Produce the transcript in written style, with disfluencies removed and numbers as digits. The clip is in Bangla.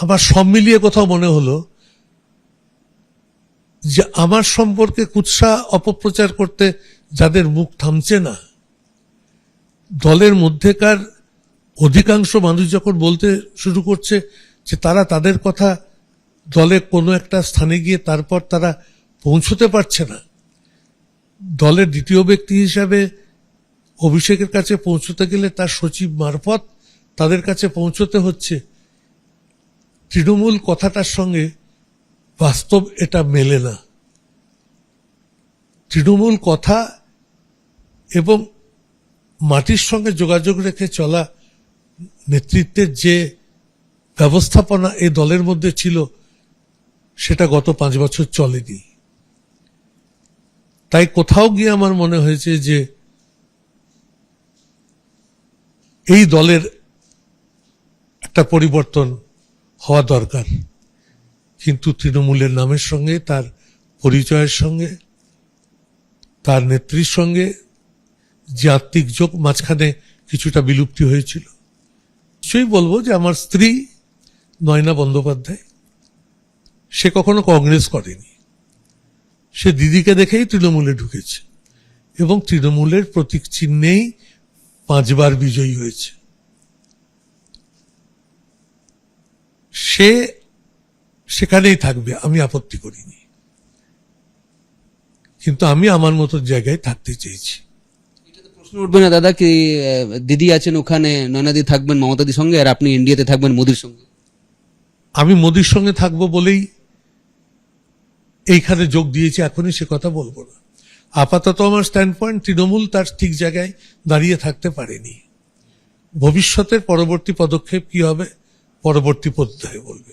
আমার সব মিলিয়ে কোথাও মনে হলো যে আমার সম্পর্কে কুৎসা অপপ্রচার করতে যাদের মুখ থামছে না, দলের মধ্যেকার অধিকাংশ মানুষ যখন বলতে শুরু করছে যে তারা তাদের কথা দলে কোনো একটা স্থানে গিয়ে তারপর তারা পৌঁছতে পারছে না, দলের দ্বিতীয় ব্যক্তি হিসাবে অভিষেকের কাছে পৌঁছতে গেলে তার সচিব মারফত তাদের কাছে পৌঁছতে হচ্ছে, তৃণমূল কথাটার সঙ্গে বাস্তব এটা মেলে না। তৃণমূল কথা এবং মাটির সঙ্গে যোগাযোগ রেখে চলা নেতৃত্বের যে ব্যবস্থাপনা এই দলের মধ্যে ছিল সেটা গত 5 বছর চলেনি। তাই কোথাও গিয়ে আমার মনে হয়েছে যে এই দলের একটা পরিবর্তন হওয়া দরকার, কিন্তু তৃণমূলের নামের সঙ্গে, তার পরিচয়ের সঙ্গে, তার নেত্রীর সঙ্গে যে আত্মিক যোগ মাঝখানে কিছুটা বিলুপ্তি হয়েছিল। নিশ্চয়ই বলবো যে আমার স্ত্রী নয়না বন্দ্যোপাধ্যায়, সে কখনো কংগ্রেস করেনি, সে দিদিকে দেখেই তৃণমূলে ঢুকেছে এবং তৃণমূলের প্রতীক চিহ্নেই 5 বার বিজয়ী হয়েছে। সে সেখানেই থাকবে, আমি আপত্তি করিনি, কিন্তু আমি আমার মতো জায়গায় থাকতে চেয়েছি। প্রশ্ন উঠবে না দাদা কি দিদি আছেন ওখানে, নয়নাদি থাকবেন মমতাদির সঙ্গে, আর আপনি ইন্ডিয়াতে থাকবেন মোদির সঙ্গে? আমি মোদির সঙ্গে থাকবো বলেই এইখানে যোগ দিয়েছি, এখনই সে কথা বলবো না। আপাতত আমার স্ট্যান্ড পয়েন্ট, তৃণমূল তার ঠিক জায়গায় দাঁড়িয়ে থাকতে পারেনি। ভবিষ্যতের পরবর্তী পদক্ষেপ কি হবে পরবর্তী পর্যায়ে বলবে।